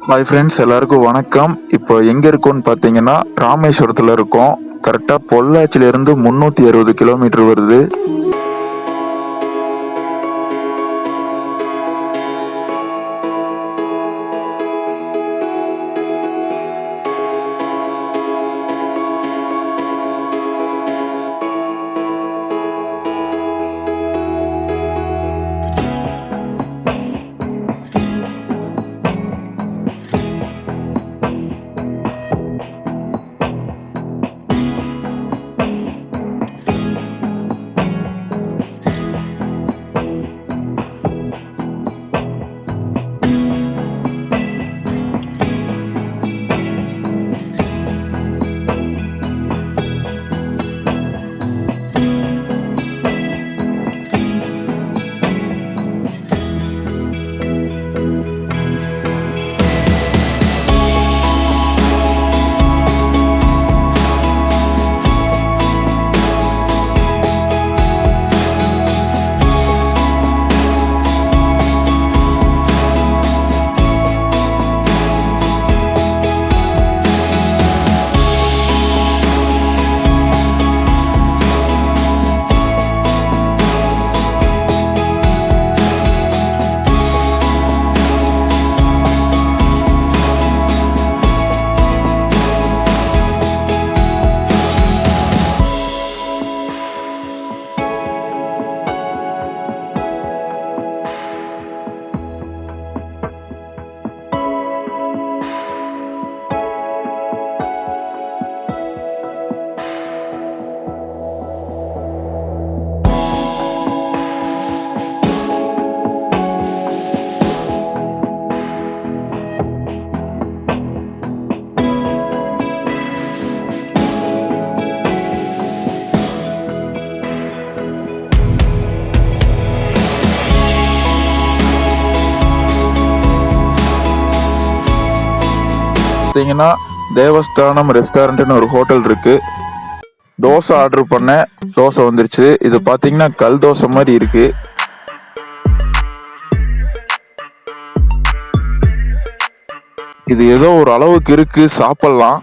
Hi friends, எல்லாருக்கும் வணக்கம். இப்போ எங்கே இருக்கோம்னு பார்த்தீங்கன்னா ராமேஸ்வரத்தில் இருக்கோம். கரெக்டாக பொள்ளாச்சியிலேருந்து 360 கிலோமீட்டர் வருது. பார்த்தீங்கன்னா தேவஸ்தானம் ரெஸ்டாரண்ட்னு ஒரு ஹோட்டல் இருக்கு. தோசை ஆர்டர் பண்ணேன், தோசை வந்துருச்சு. இது பார்த்தீங்கன்னா கல் தோசை மாதிரி இருக்கு. இது ஏதோ ஒரு அளவுக்கு இருக்கு, சாப்பிடலாம்.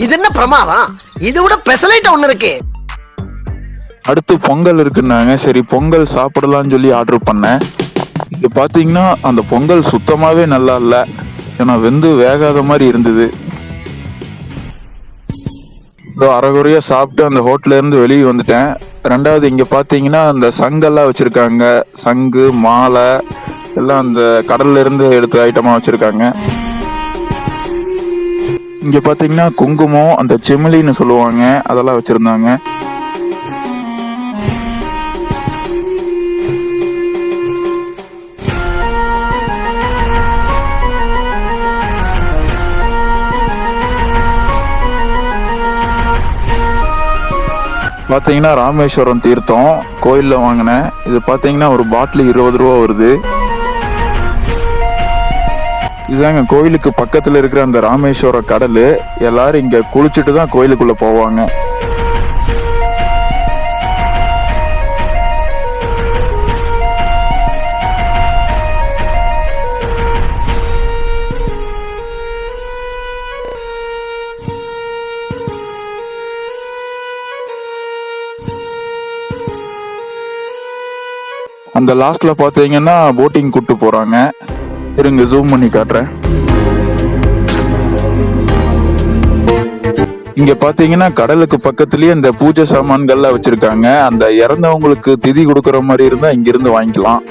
இது என்ன பிரமாதம்? இது விட பெசலைட் ஒண்ணு இருக்கு. அடுத்து பொங்கல் இருக்குன்னாங்க. சரி, பொங்கல் சாப்பிடலாம்னு சொல்லி ஆர்டர் பண்ணேன். இது பார்த்தீங்கன்னா அந்த பொங்கல் சுத்தமாவே நல்லா இல்லை. ஏன்னா வெந்து வேகாத மாதிரி இருந்தது. அரைகுறையா சாப்பிட்டு அந்த ஹோட்டல்ல இருந்து வெளியே வந்துட்டேன். ரெண்டாவது இங்க பாத்தீங்கன்னா அந்த சங்கெல்லாம் வச்சிருக்காங்க. சங்கு, மாலை எல்லாம் அந்த கடல்ல இருந்து எடுத்த ஐட்டமா வச்சிருக்காங்க. இங்க பாத்தீங்கன்னா குங்குமம், அந்த செமிலின்னு சொல்லுவாங்க, அதெல்லாம் வச்சிருந்தாங்க. பார்த்தீங்கன்னா ராமேஸ்வரம் தீர்த்தம் கோயிலில் வாங்கினேன். இது பார்த்தீங்கன்னா ஒரு பாட்டில் 20 ரூபா வருது. இதுதாங்க கோயிலுக்கு பக்கத்தில் இருக்கிற அந்த ராமேஸ்வர கடல். எல்லாரும் இங்கே குளிச்சுட்டு தான் கோயிலுக்குள்ளே போவாங்க. அந்த லாஸ்ட்ல பாத்தீங்கன்னா போட்டிங் கூட்டு போறாங்க. இருங்க ஜூம் பண்ணி காட்டுறேன். இங்க பாத்தீங்கன்னா கடலுக்கு பக்கத்துலயே இந்த பூஜை சாமான்கள்லாம் வச்சிருக்காங்க. அந்த இறந்தவங்களுக்கு திதி கொடுக்கற மாதிரி இருந்தா இங்க இருந்து வாங்கிக்கலாம்.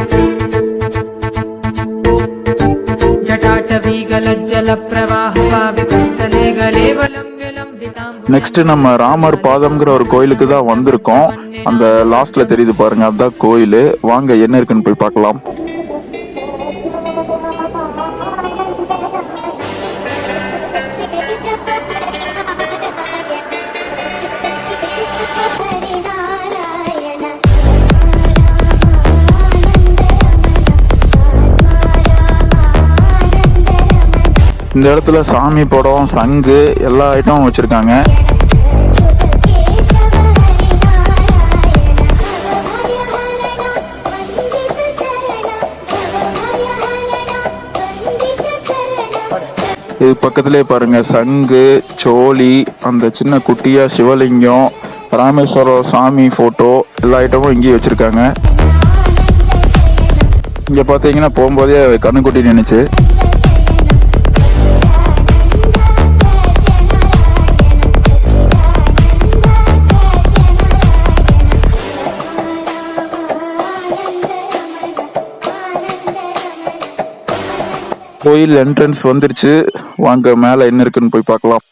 நெக்ஸ்ட் நம்ம ராமர் பாதம்ங்கிற ஒரு கோயிலுக்கு தான் வந்திருக்கோம். அந்த லாஸ்ட்ல தெரியுது பாருங்க, அதுதான் கோயில். வாங்க என்ன இருக்குன்னு போய் பார்க்கலாம். இந்த இடத்துல சாமி படம், சங்கு எல்லா ஐட்டமும் வச்சிருக்காங்க. இது பக்கத்துலேயே பாருங்க சங்கு, சோழி, அந்த சின்ன குட்டியா சிவலிங்கம், ராமேஸ்வரம் சாமி போட்டோ எல்லா ஐட்டமும் இங்கேயே வச்சிருக்காங்க. இங்க பாத்தீங்கன்னா போகும்போதே கண்ணுக்குட்டி நினைச்சு. கோயில் என்ட்ரன்ஸ் வந்துருச்சு. வாங்க மேல என்ன இருக்குன்னு போய் பார்க்கலாம்.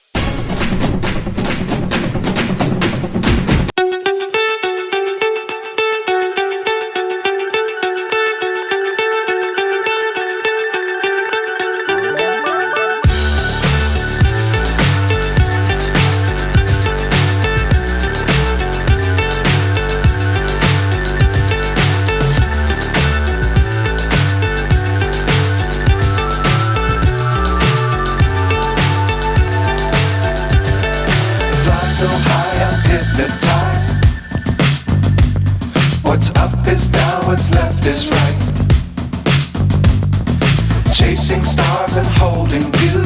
So high I'm hypnotized. What's up is down, what's left is right. Chasing stars and holding you.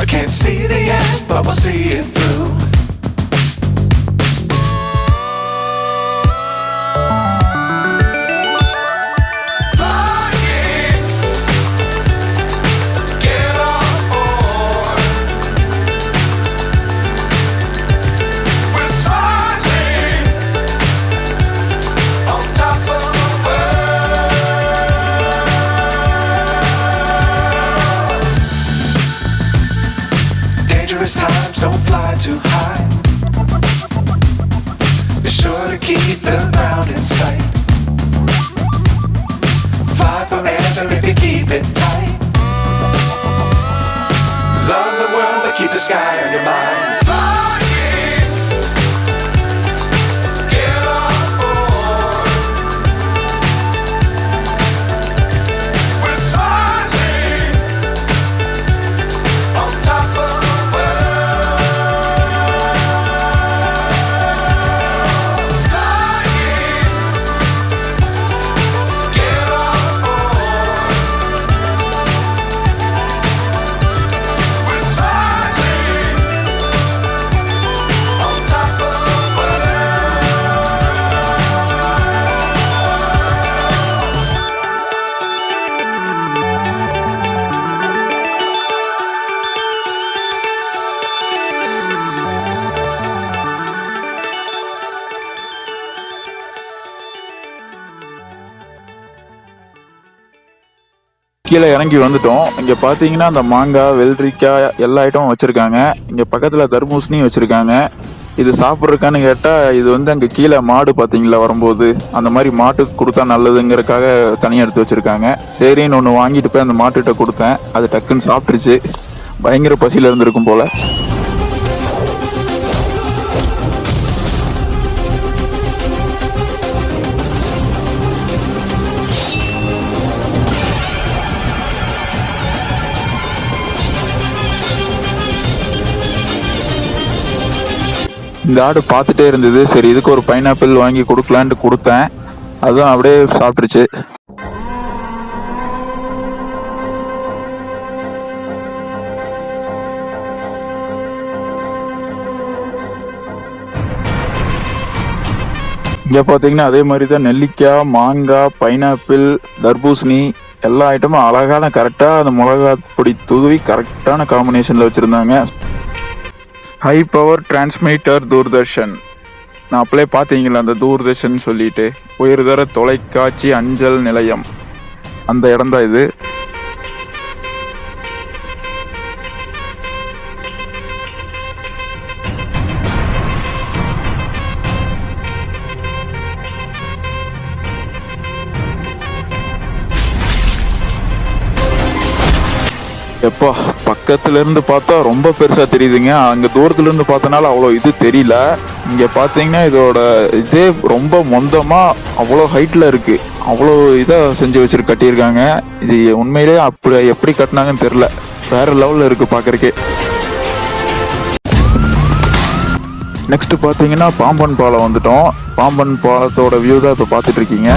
I can't see the end, but we'll see it through. Times don't fly too high. Be sure to keep the ground in sight. Fly forever if you keep it tight. Love the world but keep the sky on your mind. கீழே இறங்கி வந்துட்டோம். இங்க பாத்தீங்கன்னா அந்த மாங்காய், வெள்ளரிக்காய் எல்லா ஐட்டமும் வச்சிருக்காங்க. இங்க பக்கத்துல தர்பூசணி வச்சிருக்காங்க. இது சாப்பிட்றதுக்கான்னு கேட்டா இது வந்து அங்க கீழே மாடு பாத்தீங்களா வரும்போது அந்த மாதிரி மாட்டுக்கு கொடுத்தா நல்லதுங்கிறதுக்காக தனியா எடுத்து வச்சிருக்காங்க. சரின்னு ஒன்று வாங்கிட்டு போய் அந்த மாட்டுகிட்ட கொடுத்தேன். அது டக்குன்னு சாப்பிட்டுருச்சு. பயங்கர பசியில இருந்திருக்கும் போல. இந்த ஆடு பார்த்துட்டே இருந்தது. சரி இதுக்கு ஒரு பைனாப்பிள் வாங்கி கொடுக்கலான்ட்டு கொடுத்தேன். அதுவும் அப்படியே சாப்பிட்டுருச்சு. இங்க பாத்தீங்கன்னா அதே மாதிரி தான் நெல்லிக்காய், மாங்காய், பைனாப்பிள், தர்பூசணி எல்லா ஐட்டமும் அழகான கரெக்டா அந்த மிளகா பொடி தூவி கரெக்டான காம்பினேஷன்ல வச்சிருந்தாங்க. High power transmitter Doordarshan. நான் அப்படியே பார்த்தீங்களா அந்த தூர்தர்ஷன் சொல்லிட்டு உயர்தர தொலைக்காட்சி அஞ்சல் நிலையம், அந்த இடம் தான் இது. எப்பா பக்கத்துல இருந்து பார்த்தா ரொம்ப பெருசா தெரியுதுங்க. அங்க தூரத்துல இருந்து பார்த்தனால அவ்வளோ இது தெரியல. இங்க பாத்தீங்கன்னா இதோட இதே ரொம்ப மொந்தமா அவ்வளோ ஹைட்ல இருக்கு. அவ்வளோ இதா செஞ்சு வச்சிருக்கு கட்டியிருக்காங்க. இது உண்மையிலே அப்படி எப்படி கட்டினாங்கன்னு தெரியல. வேற லெவல்ல இருக்கு பாக்குறதுக்கே. நெக்ஸ்ட் பாத்தீங்கன்னா பாம்பன் பாலம் வந்துட்டோம். பாம்பன் பாலத்தோட வியூ தான் இப்ப பாத்துட்டு இருக்கீங்க.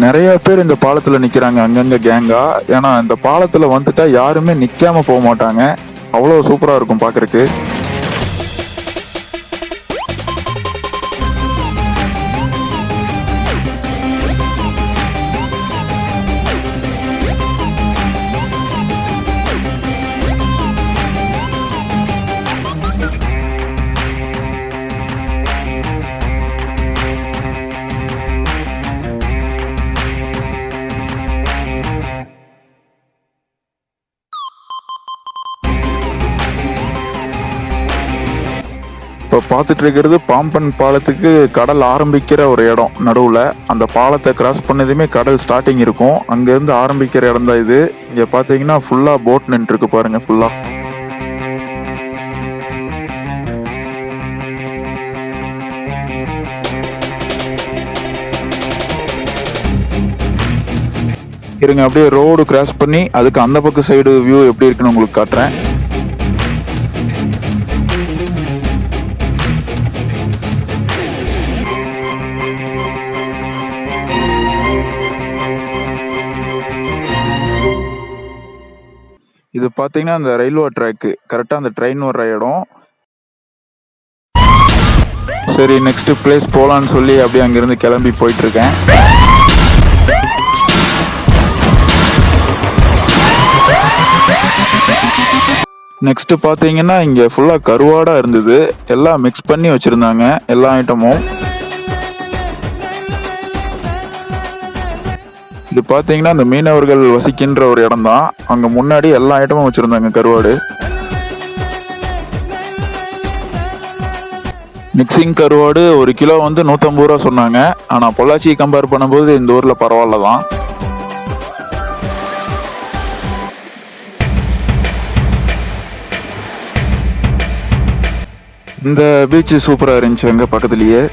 நிறைய பேர் இந்த பாலத்துல நிக்கிறாங்க அங்கங்க கேங்கா. ஏன்னா இந்த பாலத்துல வந்துட்டா யாருமே நிக்காம போக மாட்டாங்க. அவ்வளவு சூப்பரா இருக்கும் பாக்குறதுக்கு. இப்போ பார்த்துட்டு இருக்கிறது பாம்பன் பாலத்துக்கு கடல் ஆரம்பிக்கிற ஒரு இடம் நடுவில். அந்த பாலத்தை கிராஸ் பண்ணதுமே கடல் ஸ்டார்டிங் இருக்கும். அங்கேருந்து ஆரம்பிக்கிற இடம் தான் இது. இங்கே பார்த்தீங்கன்னா ஃபுல்லாக போட் நின்றுருக்கு பாருங்க ஃபுல்லாக. இருங்க அப்படியே ரோடு கிராஸ் பண்ணி அதுக்கு அந்த பக்கம் சைடு வியூ எப்படி இருக்குன்னு உங்களுக்கு காட்டுறேன். இது பார்த்தீங்கன்னா அந்த ரயில்வே ட்ராக்கு கரெக்டாக அந்த ட்ரெயின் வர்ற இடம். சரி நெக்ஸ்ட் பிளேஸ் போகலான்னு சொல்லி அப்படியே அங்கேருந்து கிளம்பி போயிட்டு இருக்கேன். நெக்ஸ்ட் பார்த்தீங்கன்னா இங்கே ஃபுல்லாக கருவாடாக இருந்தது. எல்லாம் மிக்ஸ் பண்ணி வச்சுருந்தாங்க எல்லா ஐட்டமும். இது பார்த்தீங்கன்னா இந்த மீனவர்கள் வசிக்கின்ற ஒரு இடம் தான். அங்கே முன்னாடி எல்லா ஐட்டமும் வச்சுருந்தாங்க கருவாடு. மிக்சிங் கருவாடு ஒரு கிலோ வந்து 150 ரூபா சொன்னாங்க. ஆனால் பொள்ளாச்சி கம்பேர் பண்ணும்போது இந்த ஊரில் பரவாயில்ல தான். இந்த பீச் சூப்பராக இருந்துச்சு அங்கே பக்கத்துலேயே.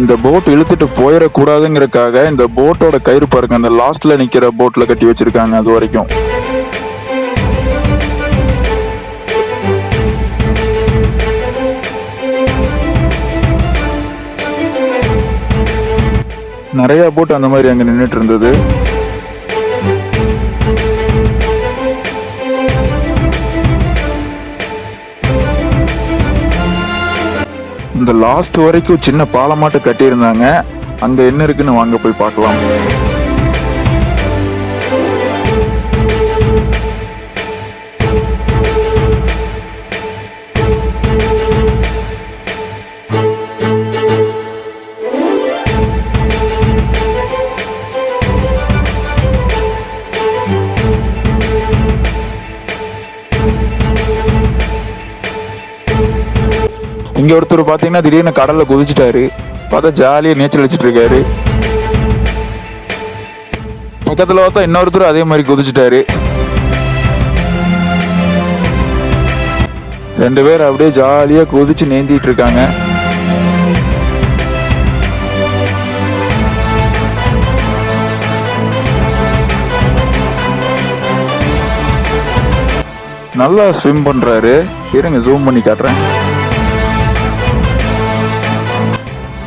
இந்த போட் இழுத்துட்டு போயிடக்கூடாதுங்கிறதுக்காக இந்த போட்டோட கயிறு பாருங்க, அந்த லாஸ்ட்ல நிக்கிற போட்ல கட்டி வச்சிருக்காங்க அது வரைக்கும். நிறைய போட் அந்த மாதிரி அங்க நின்றுட்டு இருந்தது. இந்த லாஸ்ட் வரைக்கும் சின்ன பாலமாட்டு கட்டி இருந்தாங்க. அங்க என்ன இருக்குன்னு வாங்க போய் பார்க்கலாம். இங்க ஒருத்தர் பாத்தீங்கன்னா திடீர்னு கடல்ல குதிச்சுட்டாரு. பார்த்தா ஜாலியா நீச்சல் அடிச்சிட்டு இருக்காரு. பக்கத்துல பார்த்தா இன்னொருத்தர் அதே மாதிரி குதிச்சுட்டாரு. ரெண்டு பேர் அப்படியே ஜாலியா குதிச்சு நீந்திட்டு இருக்காங்க. நல்லா ஸ்விம் பண்றாரு. இருங்க ஜூம் பண்ணி காட்டுறேன்.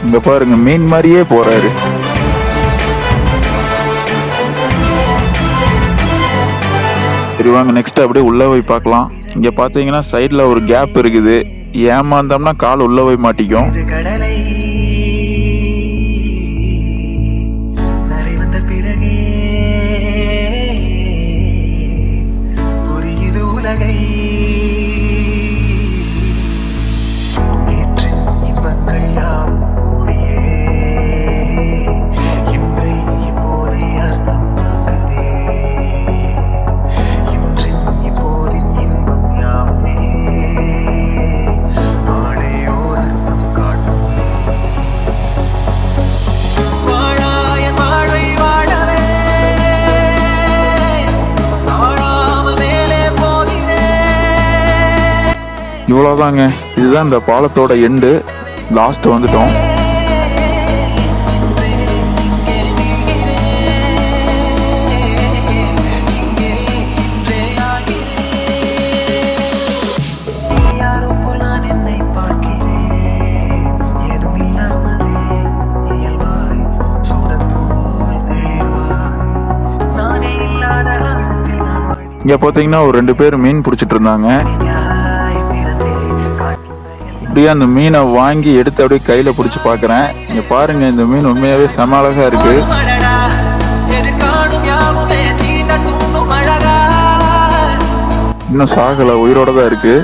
இங்க பாருங்க மீன் மாதிரியே போறாரு. சரி வாங்க நெக்ஸ்ட் அப்படியே உள்ள போய் பார்க்கலாம். இங்க பாத்தீங்கன்னா சைட்ல ஒரு கேப் இருக்குது. ஏமாந்தோம்னா கால் உள்ள போய் மாட்டிக்கும். இவ்வளோதாங்க, இதுதான் இந்த பாலத்தோட எண்டு. லாஸ்ட் வந்துட்டோம். இங்க பாத்தீங்கன்னா ஒரு 2 பேர் மீன் பிடிச்சிட்டு இருந்தாங்க. அப்படியே அந்த மீனை வாங்கி எடுத்து அப்படியே கையில பிடிச்சி பாக்குறேன். இங்க பாருங்க, இந்த மீன் உண்மையாவே செம அழகா இருக்கு. இன்னும் சாகல, உயிரோட தான் இருக்கு.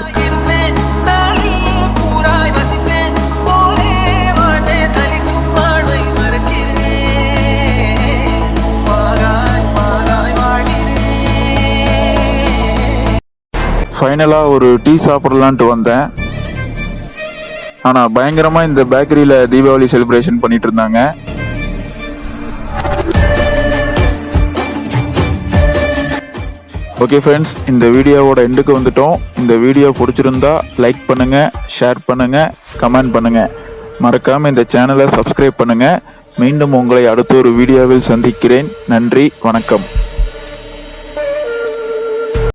ஃபைனலா ஒரு டீ சாப்பிடலான்ட்டு வந்தேன். ஆனா பயங்கரமா இந்த பேக்கரியில தீபாவளி செலிப்ரேஷன் பண்ணிட்டு இருந்தாங்க. ஓகே ஃப்ரெண்ட்ஸ், இந்த வீடியோவோட எண்டுக்கு வந்துட்டோம். இந்த வீடியோ பிடிச்சிருந்தா லைக் பண்ணுங்க, ஷேர் பண்ணுங்க, கமெண்ட் பண்ணுங்க. மறக்காம இந்த சேனலை சப்ஸ்கிரைப் பண்ணுங்க. மீண்டும் உங்களை அடுத்த ஒரு வீடியோவில் சந்திக்கிறேன். நன்றி, வணக்கம்.